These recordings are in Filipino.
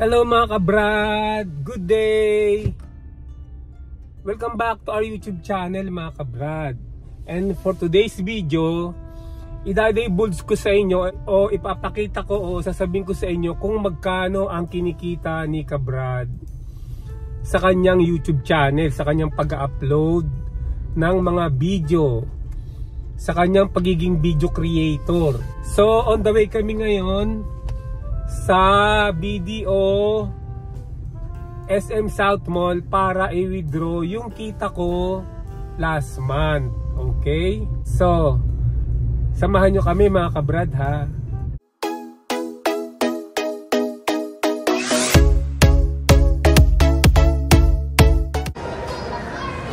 Hello mga kabrad! Good day! Welcome back to our YouTube channel mga kabrad. And for today's video, idadibulge ko sa inyo o ipapakita ko o sasabihin ko sa inyo kung magkano ang kinikita ni kabrad sa kanyang YouTube channel, sa kanyang pag-upload ng mga video, sa kanyang pagiging video creator. So on the way kami ngayon sa BDO SM South Mall para i-withdraw yung kita ko last month. Okay? So, samahan nyo kami mga kabrad ha.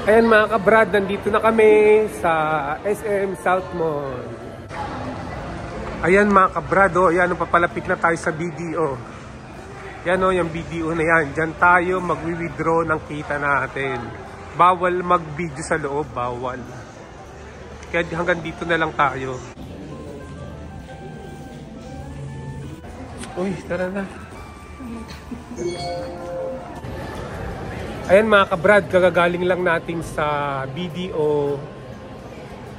Ayan mga kabrad, nandito na kami sa SM South Mall. Ayan mga kabrado, ayan, papalapit na tayo sa BDO. Yan o, yung BDO na yan. Diyan tayo magwi-withdraw ng kita natin. Bawal mag-video sa loob, bawal. Kaya hanggang dito na lang tayo. Uy, tara na. Ayan mga kabrad, kagagaling lang natin sa BDO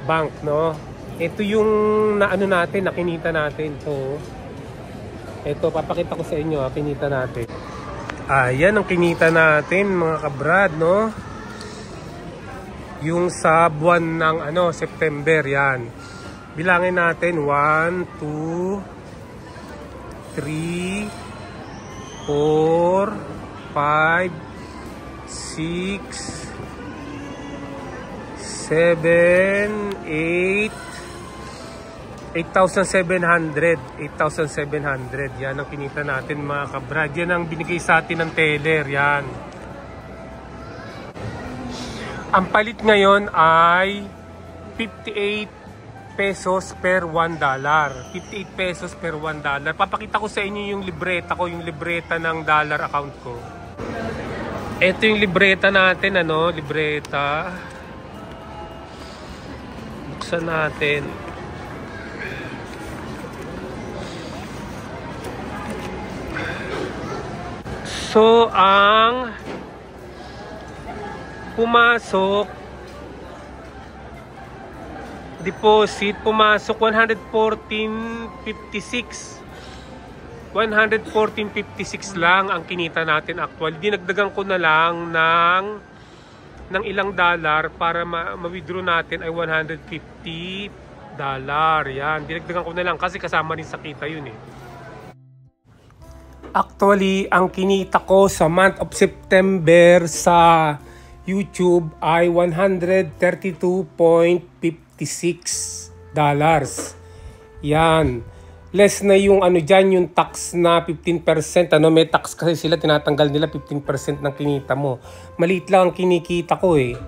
Bank, no? Ito yung naano natin, nakinita natin. So, ito, papakita ko sa inyo, kinita natin. Ayan ang kinita natin, mga kabrad, no? Yung sa buwan ng September, yan. Bilangin natin, 1, 2, 3, 4, 5, 6, 7, 8, 8,700. Yan ang kinita natin mga kabrad. Yan ang binigay sa atin ng teller. Yan. Ang palit ngayon ay 58 pesos per $1. 58 pesos per $1. Papakita ko sa inyo yung libreta ko, yung libreta ng dollar account ko. Ito yung libreta natin, libreta. Buksan natin. So, ang pumasok, deposit, pumasok 114.56. 114.56 lang ang kinita natin actual. Dinagdagan ko na lang ng ilang dollar para ma-withdraw natin ay $150. Yan, dinagdagan ko na lang kasi kasama rin sa kita yun eh. Actually, ang kinita ko sa month of September sa YouTube ay $132.56. Yan. Less na yung dyan, yung tax na 15%. May tax kasi sila, tinatanggal nila 15% ng kinita mo. Maliit lang ang kinikita ko eh.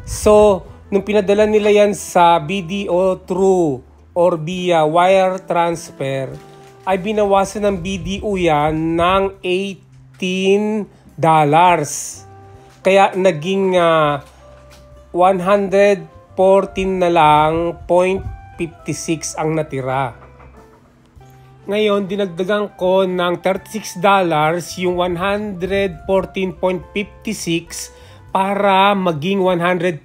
So, nung pinadala nila yan sa BDO through or via wire transfer, ay binawasan ng BDO yan ng $18. Kaya naging 114 na lang 0.56 ang natira. Ngayon, dinagdagan ko ng $36 yung 114.56 para maging $150.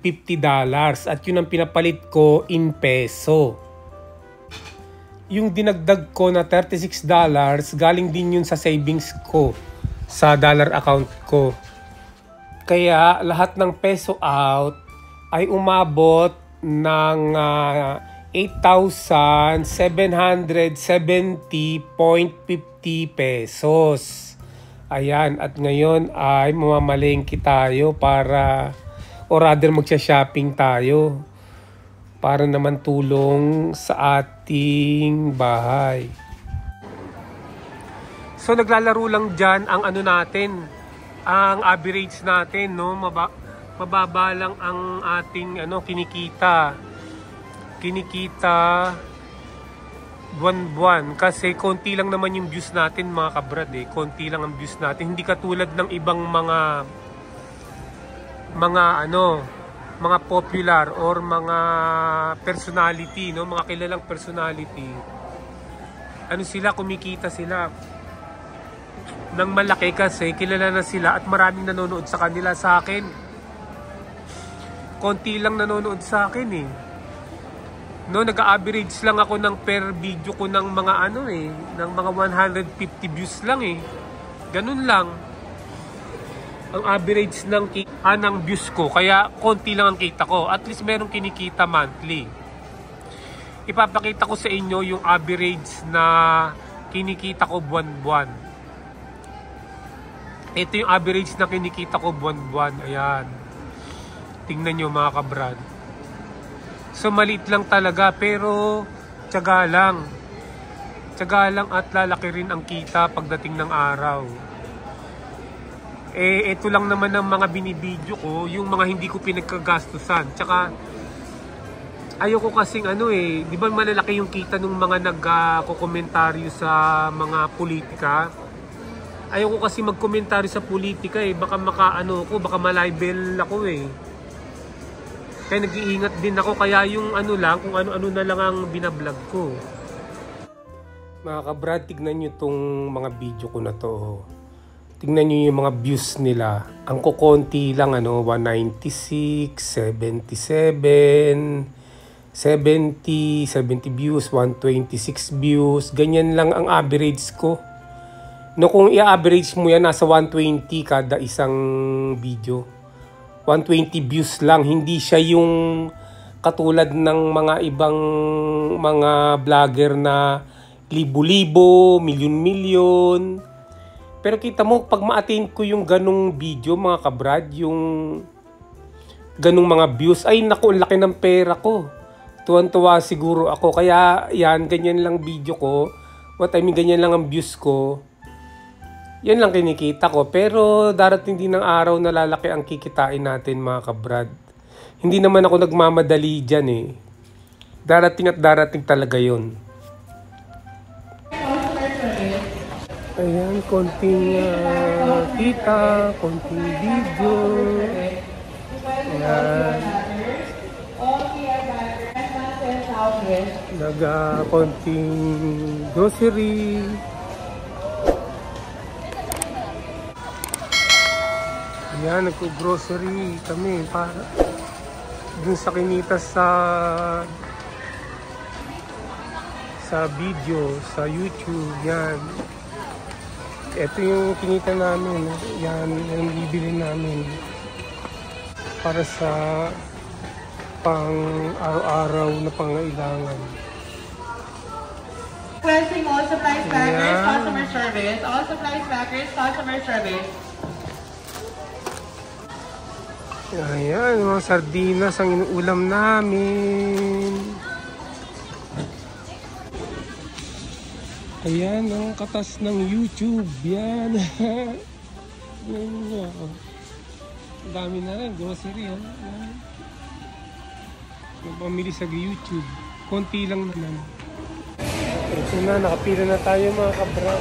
At yun ang pinapalit ko in peso. Yung dinagdag ko na $36, galing din yun sa savings ko, sa dollar account ko. Kaya lahat ng peso out ay umabot ng 8,770.50 pesos. Ayan, at ngayon ay mamamalengke tayo para, or rather magsha-shopping tayo para naman tulong sa ating bahay. So naglalaro lang dyan ang natin, ang average natin, no? Mababa lang ang ating kinikita buwan-buwan kasi konti lang naman yung views natin mga kabrad eh. Konti lang ang views natin, hindi katulad ng ibang mga popular or mga personality, no, mga kilalang personality. Sila, kumikita sila. ng malaki kasi kilala na sila at maraming nanonood sa kanila. Sa akin, konti lang nanonood sa akin eh. No, nag-average lang ako ng per video ko ng mga ng mga 150 views lang eh. Ganun lang ang average ng views ko. Kaya konti lang ang kita ko. At least merong kinikita monthly. Ipapakita ko sa inyo yung average na kinikita ko buwan-buwan. Ito yung average na kinikita ko buwan-buwan. Ayan. Tingnan nyo mga kabrad. So maliit lang talaga pero tiyaga lang. Tiyaga lang at lalaki rin ang kita pagdating ng araw. Ito lang naman ang mga binibidyo ko, yung mga hindi ko pinagkagastusan. Tsaka ayoko kasing di ba malalaki yung kita ng mga nagko-komentaryo sa mga politika. Ayoko kasi magkomentaryo sa politika eh, baka baka malibel ako eh. Kaya nag-iingat din ako, kaya yung kung ano-ano na lang ang binablog ko. Mga kabrad, tignan nyo tong mga video ko na to. Tignan nyo yung mga views nila. Ang kukonti lang 196, 77, 70 views, 126 views. Ganyan lang ang average ko. No, kung i-average mo yan, nasa 120 kada isang video. 120 views lang, hindi siya yung katulad ng mga ibang mga vlogger na libo-libo, milyon-milyon. Pero kita mo, pag ma-attain ko yung ganong video mga kabrad, yung ganong mga views, ay naku, laki ng pera ko. Tuwan-tuwa siguro ako. Kaya yan, ganyan lang video ko. Ganyan lang ang views ko. Yan lang kinikita ko. Pero darating din ng araw na lalaki ang kikitain natin mga kabrad. Hindi naman ako nagmamadali dyan eh. Darating at darating talaga yun. Ayan, konting kita, konting video. Ayan. Konting grocery. Ayan, nagko-grocery kami para dun sa kinita sa video, sa YouTube. Yan. Ito yung kinita namin. Yan, yung bibili namin para sa pang araw-araw na pangailangan. Requesting all supplies packers, customer service. All supplies packers, customer service. Ayan, mga sardinas ang inuulam namin. Ayan, ang katas ng YouTube. Yan. Ang dami na rin, grocery. Pamili sa YouTube. Konti lang naman. Ito na, nakapila na tayo mga kabra.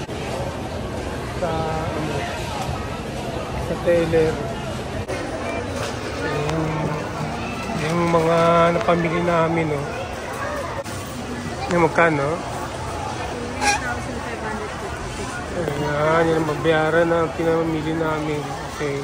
Sa teller. Yung mga napamili namin, yung magkano? 1,500. Ayan, yung magbayaran na pinamili namin. Okay.